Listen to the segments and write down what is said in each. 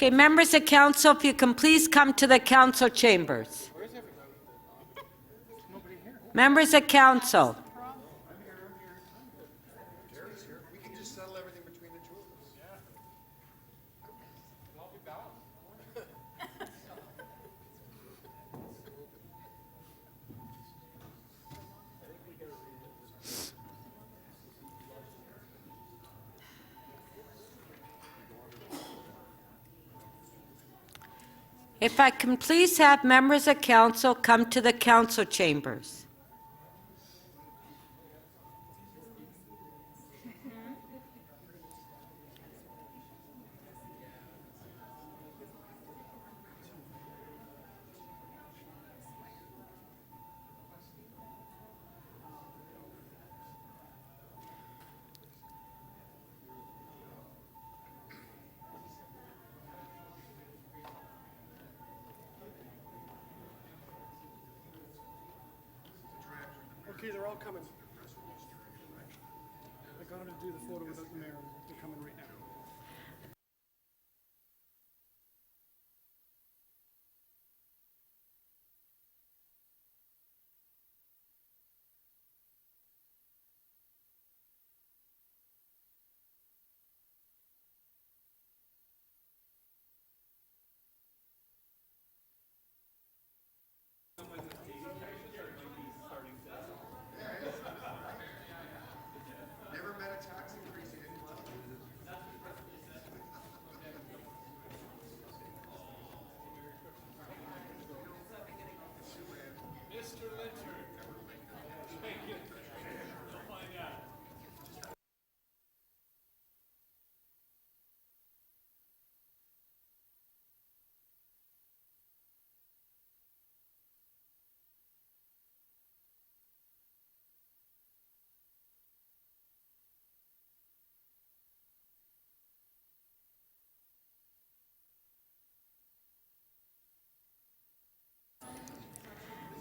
Okay, members of council, if you can please come to the council chambers. Members of council. If I can please have members of council come to the council chambers. Okay, they're all coming. I got to do the photo without the mayor. They're coming right now.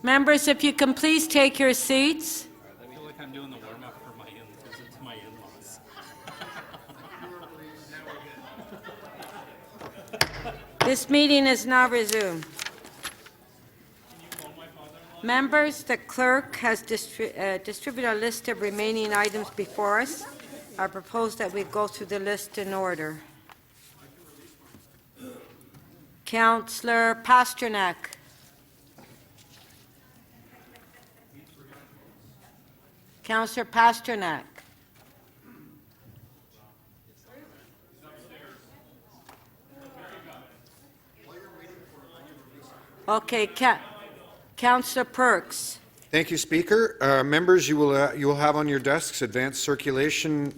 Members, if you can please take your seats. I feel like I'm doing the warm-up for my in-laws. This meeting is now resumed. Members, the clerk has distributed a list of remaining items before us. I propose that we go through the list in order. Councillor Pasternak. Councillor Pasternak. Okay, Councillor Perks. Thank you, Speaker. Members, you will have on your desks advanced circulation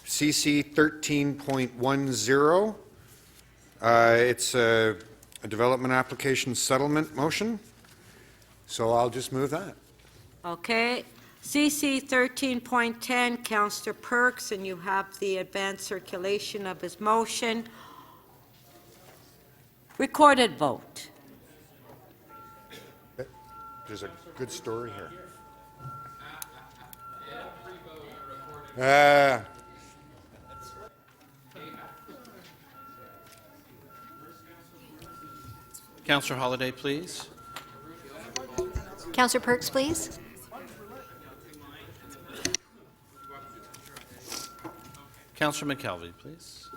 CC 13.10. It's a development application settlement motion, so I'll just move that. Okay. CC 13.10, Councillor Perks, and you have the advanced circulation of his motion. Recorded vote. There's a good story here. Councillor Holyday, please. Councillor Perks, please. Councillor McKelvey, please.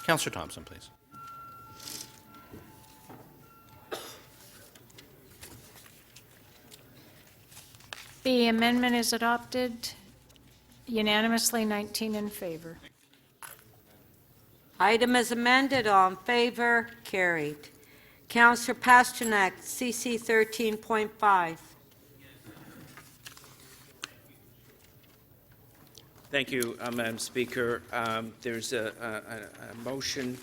Councillor Thompson, please. The amendment is adopted unanimously, 19 in favor. Item is amended. All in favor? Carried. Councillor Pasternak, CC 13.5. Thank you, Madam Speaker. There's a motion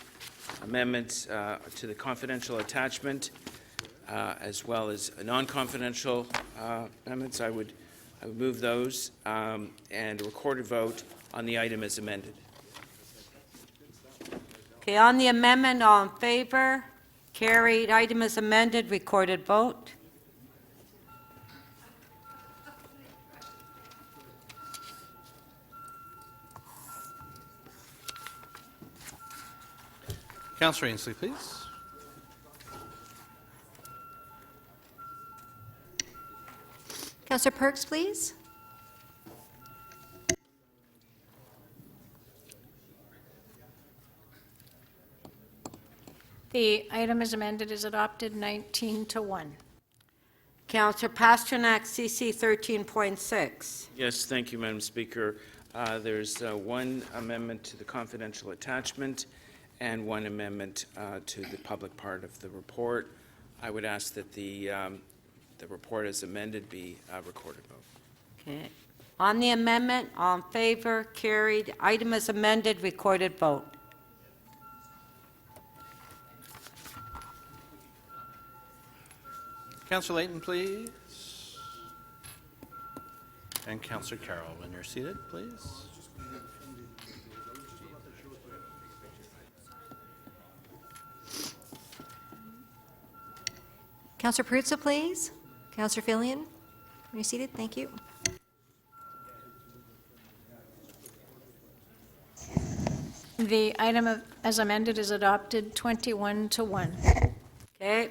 amendment to the confidential attachment as well as non-confidential amendments. I would move those and a recorded vote on the item as amended. Okay, on the amendment, all in favor? Carried. Item is amended. Recorded vote. Councillor Ainsley, please. Councillor Perks, please. The item is amended is adopted 19 to 1. Councillor Pasternak, CC 13.6. Yes, thank you, Madam Speaker. There's one amendment to the confidential attachment and one amendment to the public part of the report. I would ask that the report as amended be recorded vote. Okay. On the amendment, all in favor, carried. Item is amended, recorded vote. Councillor Layton, please. And Councillor Carroll, when you're seated, please. Councillor Perruzza, please. Councillor Filion, when you're seated, thank you. The item as amended is adopted 21 to 1. Okay.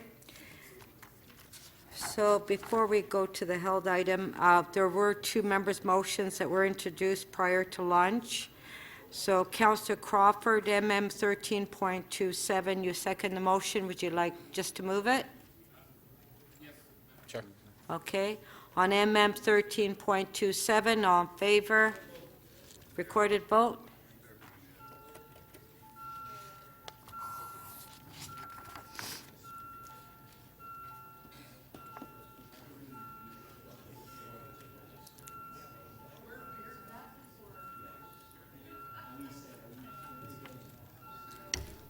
So before we go to the held item, there were two members' motions that were introduced prior to lunch. So Councillor Crawford, MM 13.27, you second the motion. Would you like just to move it? Sure. Okay. On MM 13.27, all in favor? Recorded vote?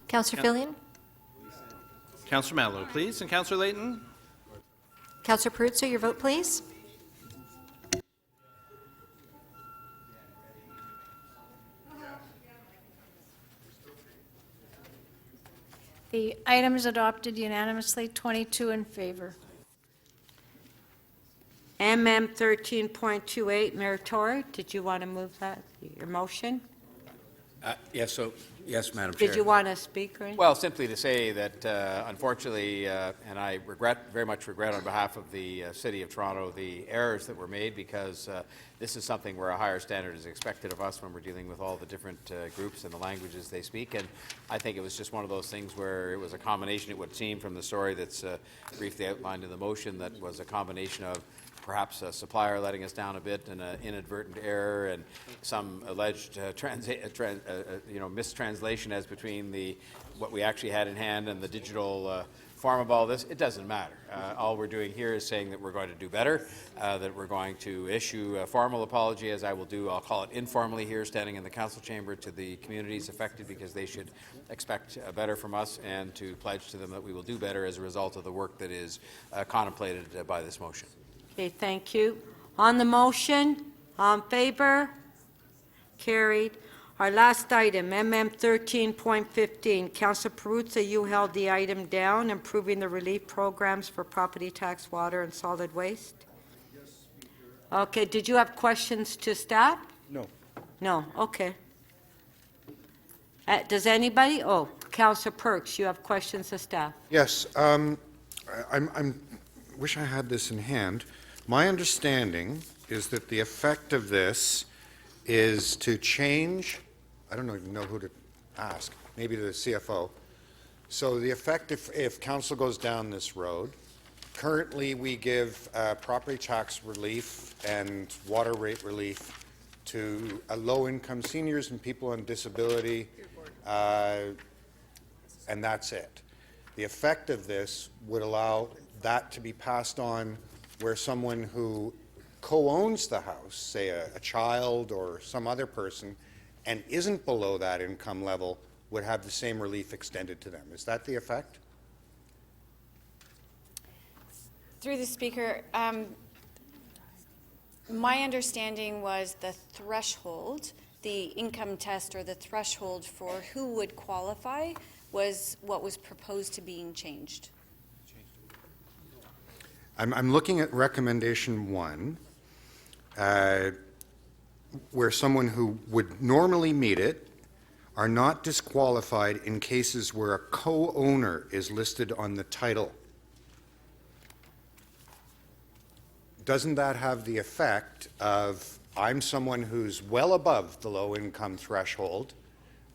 Councillor Filion. Councillor Mallow, please. And Councillor Layton. Councillor Perruzza, your vote, please. The item is adopted unanimously 22 in favor. MM 13.28, Mayor Tory, did you want to move that, your motion? Yes, Madam Chair. Did you want to speak or anything? Well, simply to say that unfortunately, and I very much regret on behalf of the City of Toronto, the errors that were made, because this is something where a higher standard is expected of us when we're dealing with all the different groups and the languages they speak. And I think it was just one of those things where it was a combination, it would seem from the story that's briefly outlined in the motion, that was a combination of perhaps a supplier letting us down a bit and an inadvertent error and some alleged mistranslation as between what we actually had in hand and the digital form of all this. It doesn't matter. All we're doing here is saying that we're going to do better, that we're going to issue a formal apology, as I will do, I'll call it informally here, standing in the council chamber, to the communities affected, because they should expect better from us, and to pledge to them that we will do better as a result of the work that is contemplated by this motion. Okay, thank you. On the motion, all in favor? Carried. Our last item, MM 13.15. Councillor Perruzza, you held the item down, improving the relief programs for property tax, water, and solid waste. Okay, did you have questions to staff? No. No, okay. Does anybody? Oh, Councillor Perks, you have questions to staff. Yes, wish I had this in hand. My understanding is that the effect of this is to change, I don't even know who to ask, maybe to the CFO. So the effect, if council goes down this road, currently we give property tax relief and water rate relief to low-income seniors and people on disability, and that's it. The effect of this would allow that to be passed on where someone who co-owns the house, say a child or some other person, and isn't below that income level, would have the same relief extended to them. Is that the effect? Through the Speaker, my understanding was the threshold the income test or the threshold for who would qualify was what was proposed to being changed. I'm looking at recommendation 1, where someone who would normally meet it are not disqualified in cases where a co-owner is listed on the title. Doesn't that have the effect of I'm someone who's well above the low income threshold,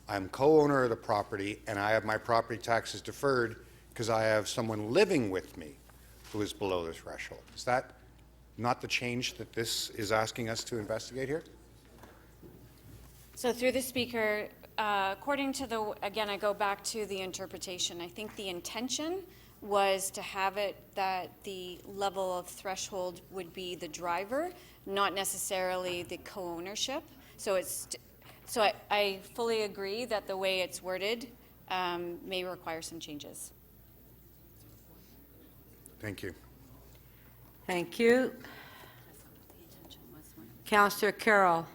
I'm co-owner of the property, and I have my property taxes deferred because I have someone living with me who is below the threshold? Is that not the change that this is asking us to investigate here? So through the speaker, according to the, again, I go back to the interpretation. I think the intention was to have it that the level of threshold would be the driver, not necessarily the co-ownership. So I fully agree that the way it's worded may require some changes. Thank you. Thank you. Councillor Carroll.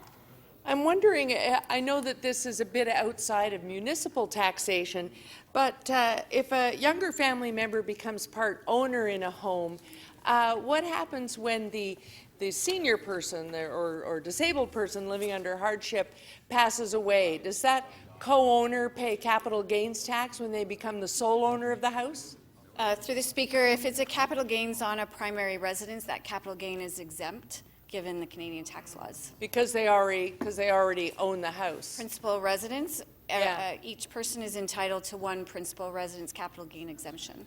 I'm wondering, I know that this is a bit outside of municipal taxation, but if a younger family member becomes part owner in a home, what happens when the senior person or disabled person living under hardship passes away? Does that co-owner pay capital gains tax when they become the sole owner of the house? Through the speaker, if it's a capital gains on a primary residence, that capital gain is exempt given the Canadian tax laws. Because they already own the house. Principal residence, Yeah. each person is entitled to one principal residence capital gain exemption.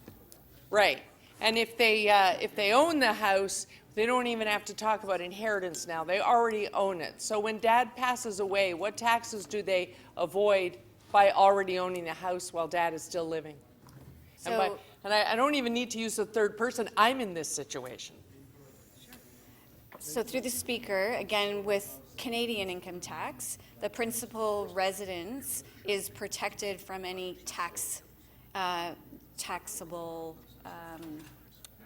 Right. And if they own the house, they don't even have to talk about inheritance now. They already own it. So when Dad passes away, what taxes do they avoid by already owning the house while Dad is still living? So, And I don't even need to use the third person. I'm in this situation. So through the speaker, again, with Canadian income tax, the principal residence is protected from any taxable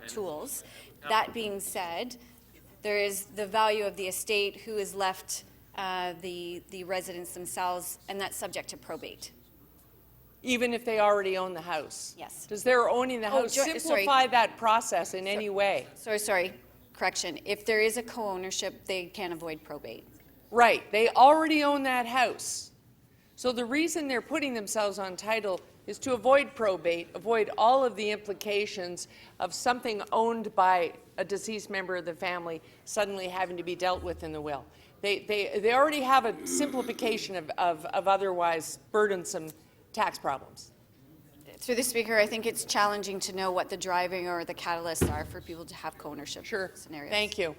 tools. That being said, there is the value of the estate, who is left the residents themselves, and that's subject to probate. Even if they already own the house? Yes. Does their owning the house simplify that process in any way? Sorry. Correction. If there is a co-ownership, they can avoid probate. Right. They already own that house. So the reason they're putting themselves on title is to avoid probate, avoid all of the implications of something owned by a deceased member of the family suddenly having to be dealt with in the will. They already have a simplification of otherwise burdensome tax problems. Through the speaker, I think it's challenging to know what the driving or the catalysts are for people to have co-ownership scenarios. Thank you.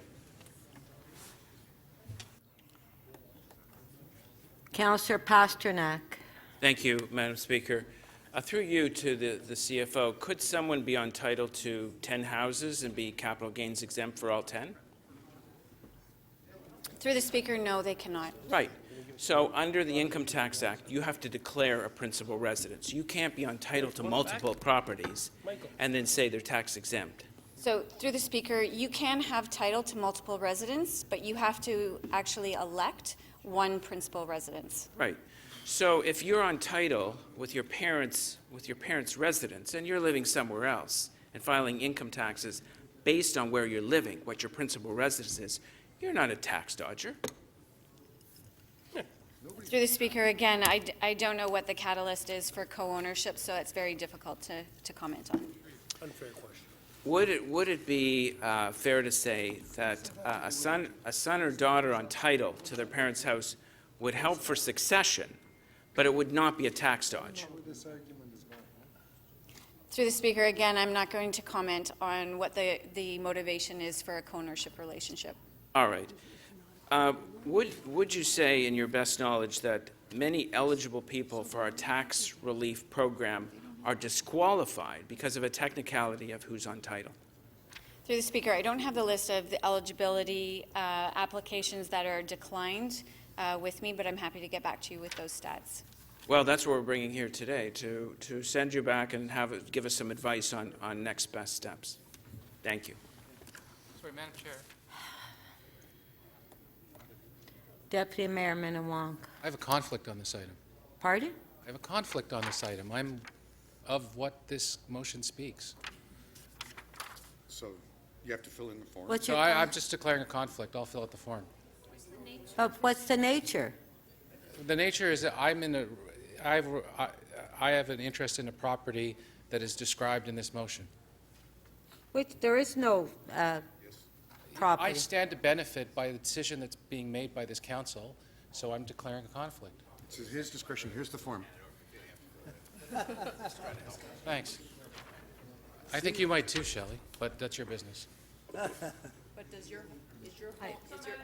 Councillor Pasternak. Thank you, Madam Speaker. Through you to the CFO, could someone be on title to 10 houses and be capital gains exempt for all 10? Through the speaker, no, they cannot. Right. So under the Income Tax Act, you have to declare a principal residence. You can't be on title to multiple properties and then say they're tax exempt. So through the speaker, you can have title to multiple residents, but you have to actually elect one principal residence. Right. So if you're on title with your parents' residence and you're living somewhere else and filing income taxes based on where you're living, what your principal residence is, you're not a tax dodger. Through the speaker, again, I don't know what the catalyst is for co-ownership, so it's very difficult to comment on. Unfair question. Would it be fair to say that a son or daughter on title to their parents' house would help for succession, but it would not be a tax dodge? Through the speaker, again, I'm not going to comment on what the motivation is for a co-ownership relationship. All right. Would you say, in your best knowledge, that many eligible people for our tax relief program are disqualified because of a technicality of who's on title? Through the speaker, I don't have the list of the eligibility applications that are declined with me, but I'm happy to get back to you with those stats. Well, that's what we're bringing here today, to send you back and give us some advice on next best steps. Thank you. Sorry, Madam Chair. Deputy Mayor Minnan-Wong. I have a conflict on this item. Pardon? I have a conflict on this item. I'm of what this motion speaks. So you have to fill in the form. What's So your, I'm just declaring a conflict. I'll fill out the form. what's the nature? The nature is that I have an interest in a property that is described in this motion. Which, there is no I property. stand to benefit by the decision that's being made by this council, so I'm declaring a conflict. It's his discretion. Here's the form. Thanks. I think you might too, Shelley, but that's your business. But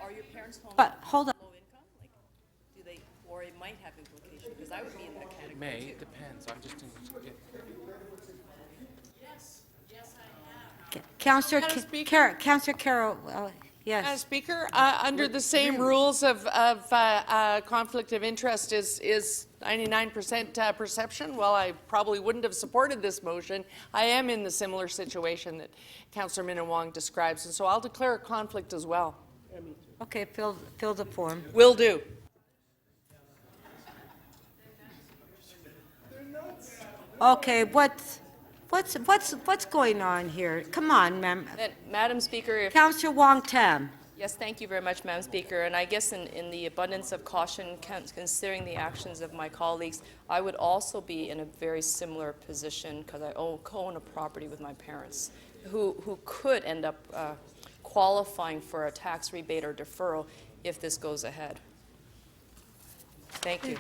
are your parents home But, hold on. low income? Like, do they, or it might have implications, because I would be in that category May, too. it depends. I'm just. Councillor Madam Speaker? Councillor Carroll, Madam yes. Speaker, under the same rules of conflict of interest is 99% perception. Well, I probably wouldn't have supported this motion. I am in the similar situation that Councillor Minnan-Wong describes, and so I'll declare a conflict as well. Okay, fill the form. Will do. Okay, what's going on here? Come on, ma'am. Madam Speaker, if Councillor Wong Tam. Yes, thank you very much, Madam Speaker. And I guess in the abundance of caution, considering the actions of my colleagues, I would also be in a very similar position because I co-own a property with my parents who could end up qualifying for a tax rebate or deferral if this goes ahead. Thank you.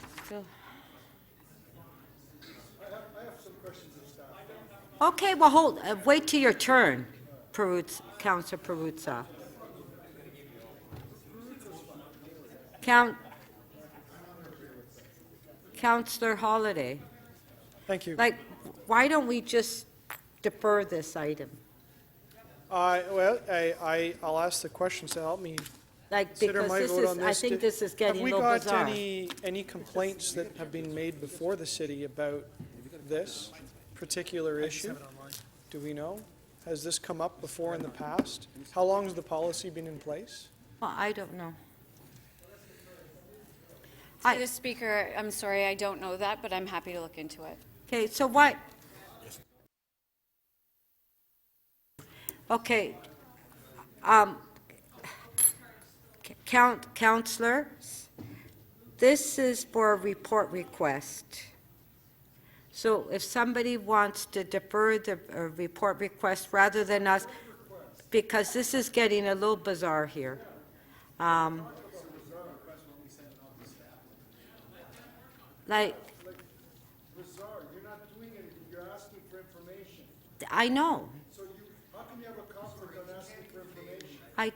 Okay, well, wait till your turn, Councillor Perruzza. Councillor Holiday, Thank you. like, why don't we just defer this item? Well, I'll ask the questions to help me Like, consider because my this vote is, on I this. think this is getting a little bizarre. Have we got any complaints that have been made before the city about this particular issue? Do we know? Has this come up before in the past? How long has the policy been in place? Well, I don't know. To the Speaker, I'm sorry, I don't know that, but I'm happy to look into it. Okay, so what? Okay. Councillor, this is for a report request. So if somebody wants to defer the report request rather than us, because this is getting a little bizarre here. Like, Bizarre, you're not doing anything, you're asking for information. I know. So how can you have a conflict on asking for information?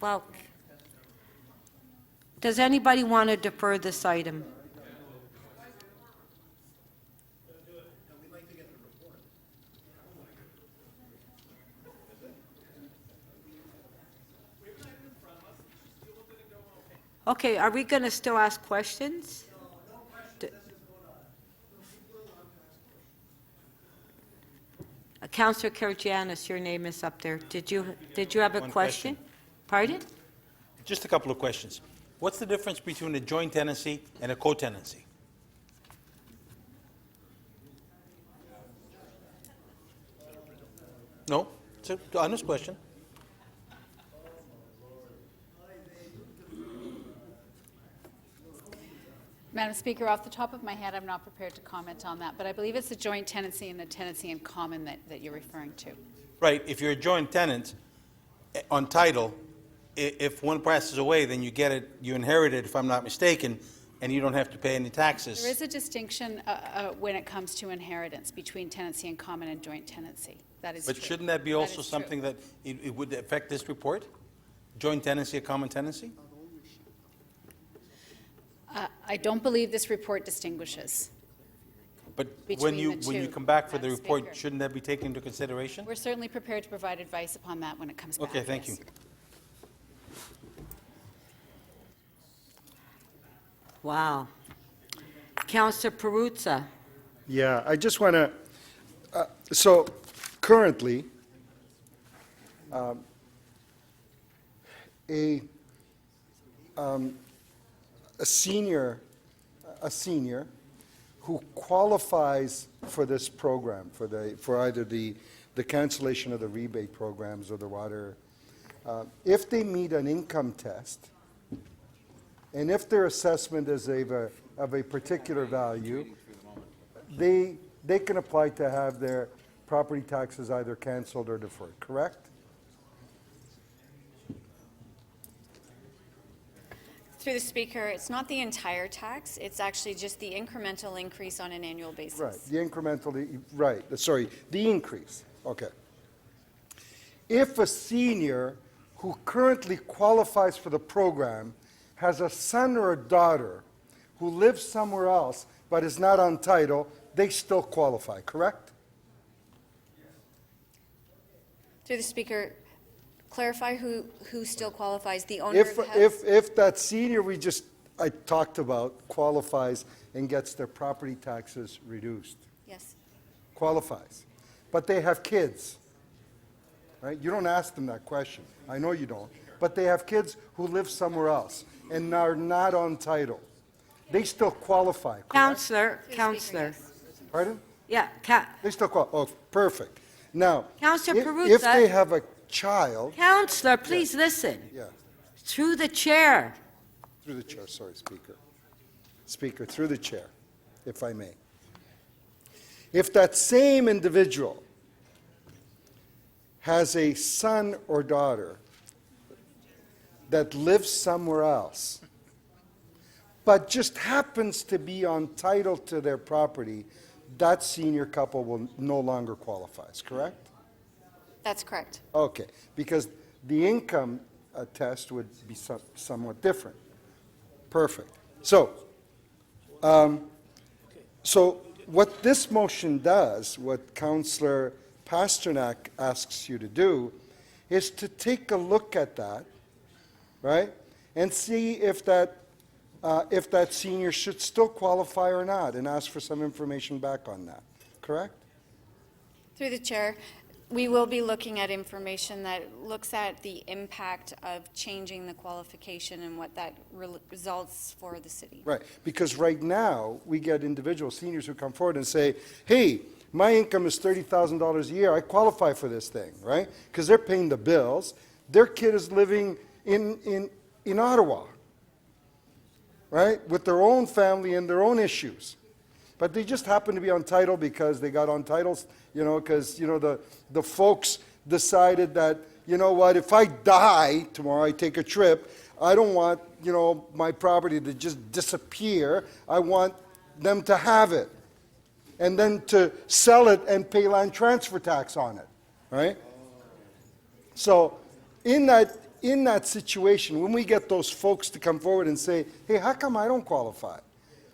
Well, does anybody want to defer this item? Okay, are we going to still ask questions? Councillor Karygiannis, your name is up there. Did you have a One question? Pardon? Just a couple of questions. What's the difference between a joint tenancy and a co-tenancy? No? It's an honest question. Madam Speaker, off the top of my head, I'm not prepared to comment on that, but I believe it's the joint tenancy and the tenancy in common that you're referring to. Right, if you're a joint tenant on title, if one passes away, then you get it, you inherit it, if I'm not mistaken, and you don't have to pay any taxes. There is a distinction when it comes to inheritance between tenancy in common and joint tenancy. That is But true. shouldn't that be That also is true. something that it would affect this report? Joint tenancy, a common tenancy? I don't believe this report distinguishes. But Between when the you two, come back for the Madam report, Speaker. shouldn't that be taken into consideration? We're certainly prepared to provide advice upon that when it comes back. Okay, thank you. yes. Wow. Councillor Perruzza. Yeah, I just want to, so currently, a a senior who qualifies for this program, for either the cancellation of the rebate programs or the water, if they meet an income test, and if their assessment is of a particular value, they can apply to have their property taxes either canceled or deferred, correct? Through the speaker, it's not the entire tax, it's actually just the incremental increase on an annual basis. Right, the incremental, right, sorry, the increase, okay. If a senior who currently qualifies for the program has a son or a daughter who lives somewhere else but is not on title, they still qualify, correct? Through the speaker, clarify who still qualifies, the owner of the house? If that senior I talked about qualifies and gets their property taxes reduced, Yes. qualifies, but they have kids, right? You don't ask them that question. I know you don't. But they have kids who live somewhere else and are not on title. They still qualify, correct? Counselor. Pardon? Yeah, They still qualify. Oh, perfect. Now, Counselor if Perruzza. they have a child, Counselor, please listen. yeah, Through the chair. through the chair, sorry, Speaker. Speaker, through the chair, if I may. If that same individual has a son or daughter that lives somewhere else, but just happens to be on title to their property, that senior couple will no longer qualifies, correct? That's correct. Okay, because the income test would be somewhat different. Perfect. So what this motion does, what Councillor Pasternak asks you to do, is to take a look at that, right, and see if that senior should still qualify or not, and ask for some information back on that. Correct? Through the chair, we will be looking at information that looks at the impact of changing the qualification and what that results for the city. Right, because right now, we get individual seniors who come forward and say, hey, my income is $30,000 a year, I qualify for this thing, right? Because they're paying the bills. Their kid is living in Ottawa, right, with their own family and their own issues. But they just happen to be on title because they got on titles, because, the folks decided that, you know what, if I die tomorrow, I take a trip, I don't want, my property to just disappear. I want them to have it. And then to sell it and pay land transfer tax on it, right? So in that situation, when we get those folks to come forward and say, hey, how come I don't qualify?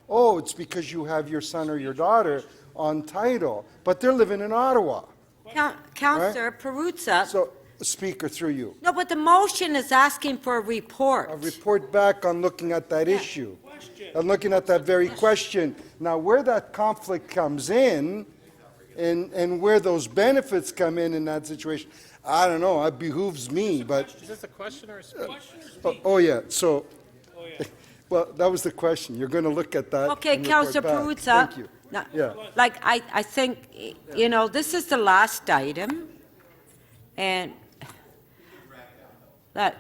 Oh, it's because you have your son or your daughter on title, but they're living in Ottawa. Councillor Perruzza. So, Speaker, through you. No, but the motion is asking for a report. A report back on looking at that issue. And looking at that very question. Now, where that conflict comes in, and where those benefits come in that situation, I don't know, it behooves me, but... Is this a question or a speech? Oh, yeah, so... Well, that was the question. You're going to look at that. Okay, and report Councillor back. Perruzza. Thank you. Now, Yeah. like, I think, this is the last item, and that...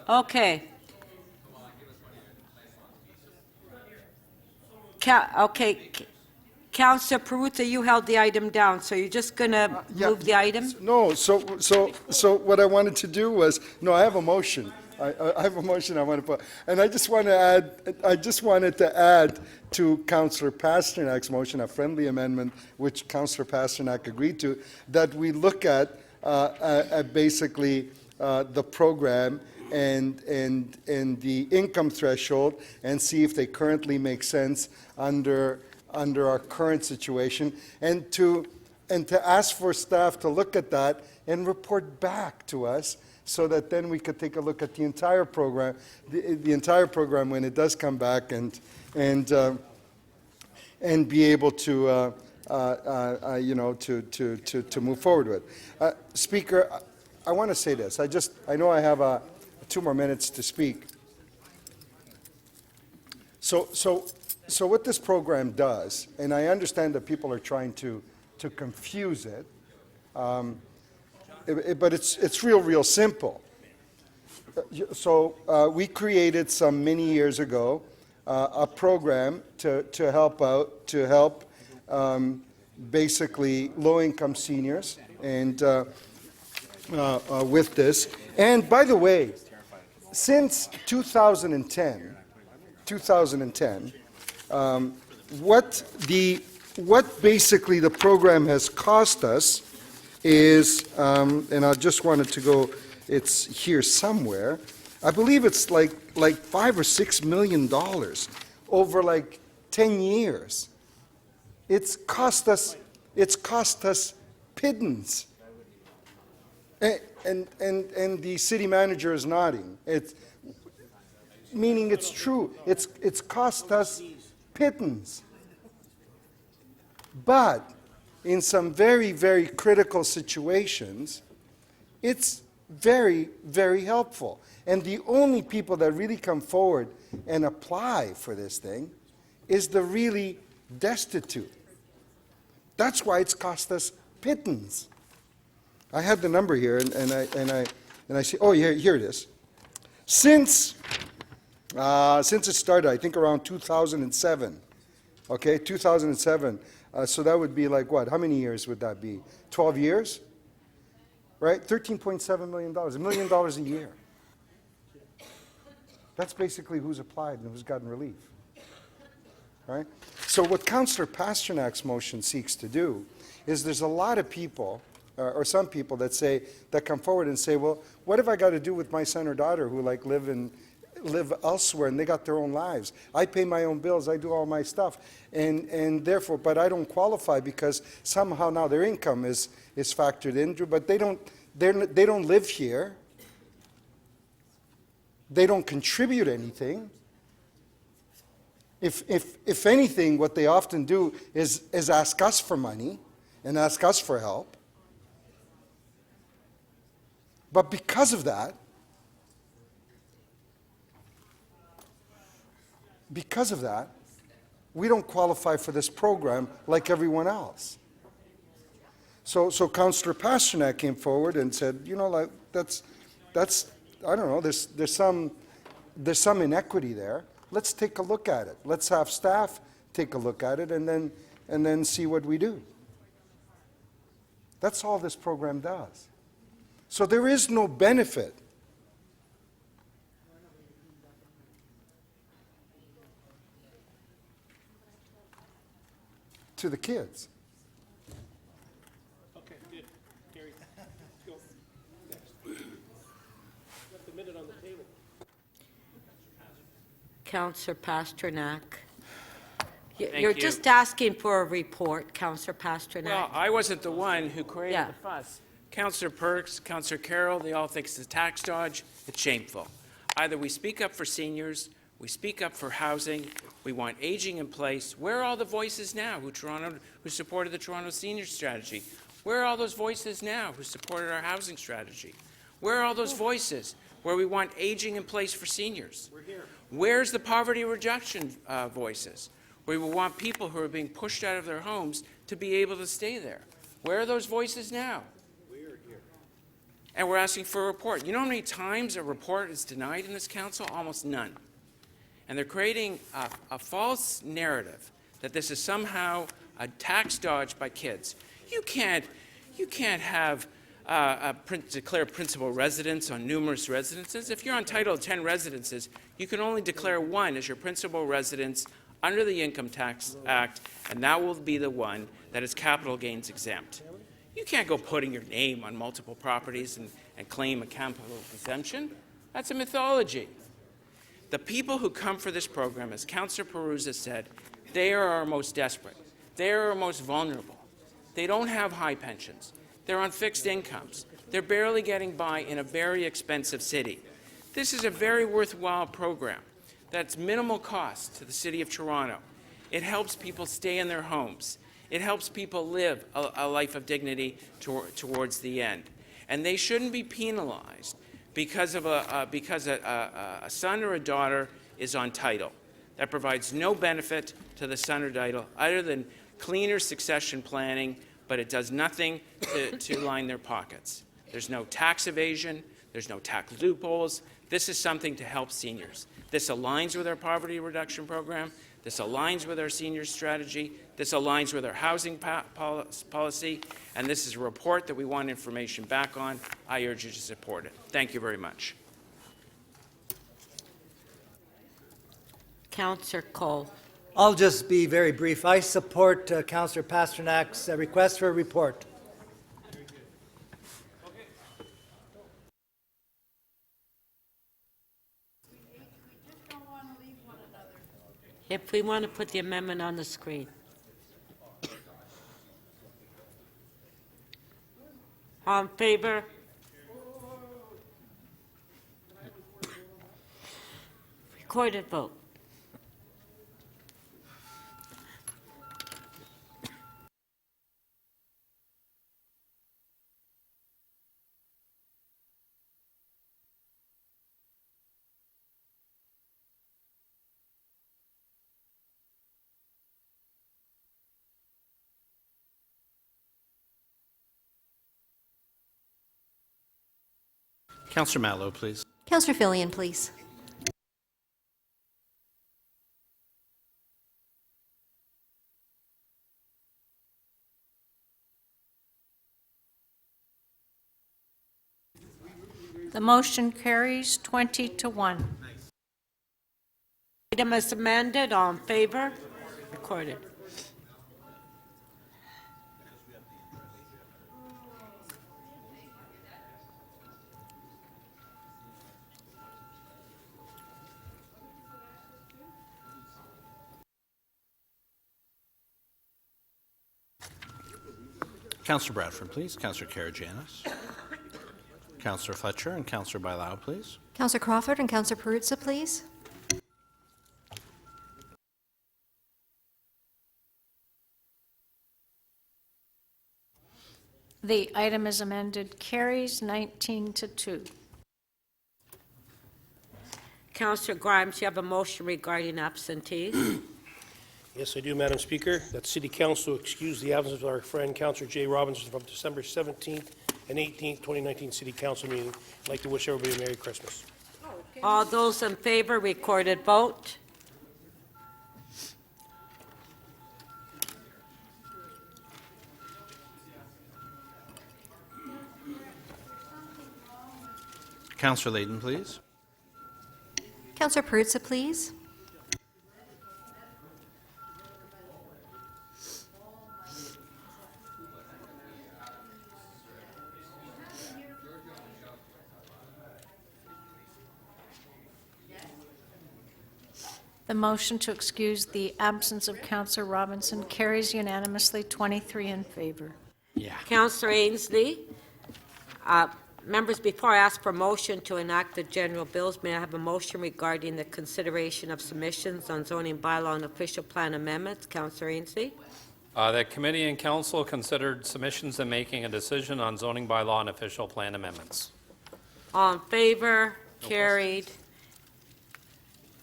Okay. Okay, Councillor Perruzza, you held the item down, so you're just going to move the item? No, so what I wanted to do was, I have a motion. I have a motion I want to put, and I just wanted to add to Councillor Pasternak's motion, a friendly amendment, which Councillor Pasternak agreed to, that we look at basically the program and the income threshold and see if they currently make sense under our current situation, and to ask for staff to look at that and report back to us, so that then we could take a look at the entire program, the entire program when it does come back, and and be able to, to move forward with. Speaker, I want to say this. I know I have 2 more minutes to speak. So what this program does, and I understand that people are trying to confuse it, but it's real simple. So we created many years ago a program to help basically low-income seniors and with this. And by the way, since 2010, what basically the program has cost us is, and I just wanted to go, it's here somewhere. I believe it's like $5 or $6 million over like 10 years. It's cost us pittance. And the city manager is nodding. Meaning it's true. It's cost us pittance. But in some very, very critical situations, it's very, very helpful. And the only people that really come forward and apply for this thing is the really destitute. That's why it's cost us pittance. I had the number here, and I see. Oh, here it is. Since it started, I think around 2007. Okay, 2007. So that would be like what? How many years would that be? 12 years? Right? $13.7 million. $1 million a year. That's basically who's applied and who's gotten relief. Right? So what Councillor Pasternak's motion seeks to do is there's a lot of people, or some people that come forward and say, well, what have I got to do with my son or daughter who like live elsewhere and they got their own lives? I pay my own bills, I do all my stuff, and therefore, but I don't qualify because somehow now their income is factored in, but they don't live here. They don't contribute anything. If anything, what they often do is ask us for money and ask us for help. But because of that, we don't qualify for this program like everyone else. So Councillor Pasternak came forward and said, you know, like that's I don't know, there's some inequity there. Let's take a look at it. Let's have staff take a look at it and then see what we do. That's all this program does. So there is no benefit to the kids. Okay, good. Gary, go. Got the minute on the table. Councillor Pasternak. Thank You're you. just asking for a report, Councillor Pasternak. Well, I wasn't the one who created Yeah. the fuss. Councillor Perks, Councillor Carroll, they all think it's a tax dodge. It's shameful. Either we speak up for seniors, we speak up for housing, we want aging in place. Where are all the voices now who supported the Toronto Senior Strategy? Where are all those voices now who supported our housing strategy? Where are all those voices where we want aging in place for seniors? We're here. Where's the poverty reduction voices? Where we want people who are being pushed out of their homes to be able to stay there. Where are those voices now? We're here. And we're asking for a report. You know how many times a report is denied in this council? Almost none. And they're creating a false narrative that this is somehow a tax dodge by kids. You can't have declare principal residence on numerous residences. If you're entitled to 10 residences, you can only declare one as your principal residence under the Income Tax Act, and that will be the one that is capital gains exempt. You can't go putting your name on multiple properties and claim a capital exemption. That's a mythology. The people who come for this program, as Councillor Perruzza said, they are our most desperate. They are our most vulnerable. They don't have high pensions. They're on fixed incomes. They're barely getting by in a very expensive city. This is a very worthwhile program that's minimal cost to the City of Toronto. It helps people stay in their homes. It helps people live a life of dignity towards the end. And they shouldn't be penalized because a son or a daughter is on title. That provides no benefit to the son or daughter other than cleaner succession planning, but it does nothing to line their pockets. There's no tax evasion. There's no tax loopholes. This is something to help seniors. This aligns with our poverty reduction program. This aligns with our senior strategy. This aligns with our housing policy. And this is a report that we want information back on. I urge you to support it. Thank you very much. Councillor Cole. I'll just be very brief. I support Councillor Pasternak's request for a report. If we want to put the amendment on the screen. All in favor? Recorded vote. Councillor Mallow, please. Councillor Filion, please. The motion carries 20 to 1. Item as amended, all in favor? Recorded. Councillor Bradford, please. Councillor Karygiannis. Councillor Fletcher and Councillor Bailao, please. Councillor Crawford and Councillor Perruzza, please. The item is amended, carries 19 to 2. Councillor Grimes, you have a motion regarding absentees. Yes, I do, Madam Speaker. That City Council excuse the absence of our friend Councillor Jay Robinson from December 17th and 18th, 2019 City Council meeting. I'd like to wish everybody a Merry Christmas. All those in favor, recorded vote. Councillor Layton, please. Councillor Perruzza, please. The motion to excuse the absence of Councillor Robinson carries unanimously, 23 in favor. Councillor Ainsley. Members, before I ask for motion to enact the general bills, may I have a motion regarding the consideration of submissions on zoning bylaw and official plan amendments? Councillor Ainsley. The committee and council considered submissions and making a decision on zoning bylaw and official plan amendments. All in favor? Carried.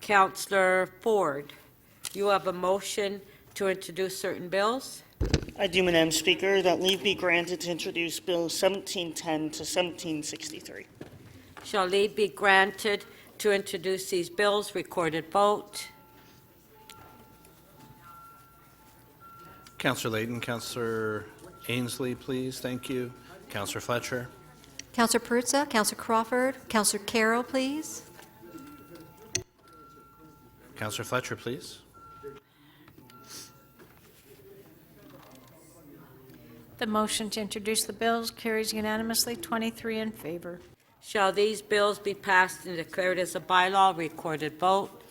Councillor Ford, you have a motion to introduce certain bills? I do, Madam Speaker, that leave be granted to introduce Bill 1710 to 1763. Shall leave be granted to introduce these bills? Recorded vote. Councillor Layton, Councillor Ainsley, please. Thank you. Councillor Fletcher. Councillor Perruzza, Councillor Crawford, Councillor Carroll, please. Councillor Fletcher, please. The motion to introduce the bills carries unanimously, 23 in favor. Shall these bills be passed and declared as a bylaw? Recorded vote.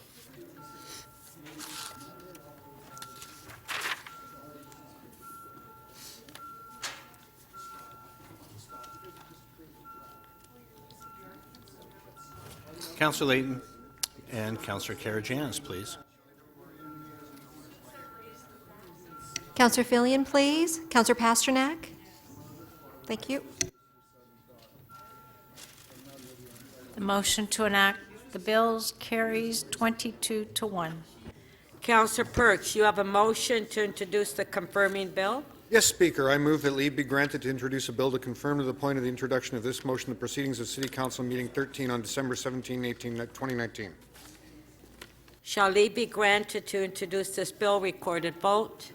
Councillor Layton and Councillor Karygiannis, please. Counselor Filion, please. Counselor Pasternak. Thank you. The motion to enact the bills carries 22 to 1. Counselor Perks, you have a motion to introduce the confirming bill. Yes, Speaker, I move that leave be granted to introduce a bill to confirm to the point of the introduction of this motion the proceedings of City Council Meeting 13 on December 17, 2019. Shall leave be granted to introduce this bill? Recorded vote.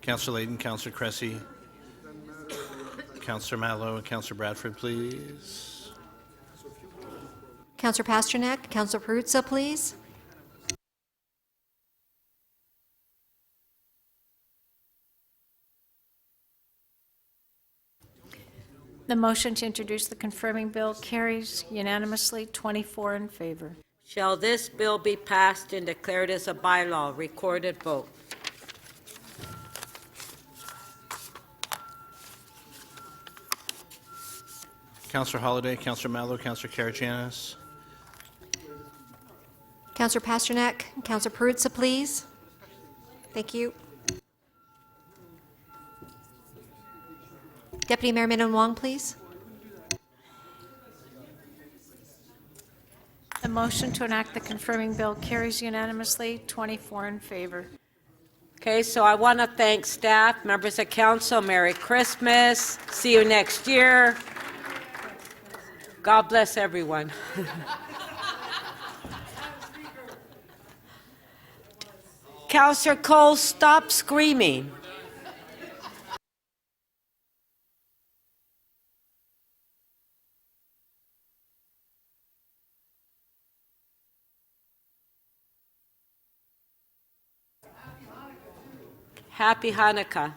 Councillor Layton, Councillor Cressy, Councillor Mallow, and Councillor Bradford, please. Counselor Pasternak. Counselor Perruzza, please. The motion to introduce the confirming bill carries unanimously, 24 in favor. Shall this bill be passed and declared as a bylaw? Recorded vote. Councillor Holliday, Councillor Mallow, Councillor Karygiannis. Counselor Pasternak. Counselor Perruzza, please. Thank you. Deputy Mayor Minnan Wong, please. The motion to enact the confirming bill carries unanimously, 24 in favor. Okay, so I want to thank staff, members of council. Merry Christmas. See you next year. God bless everyone. Councillor Cole, stop screaming. Happy Hanukkah.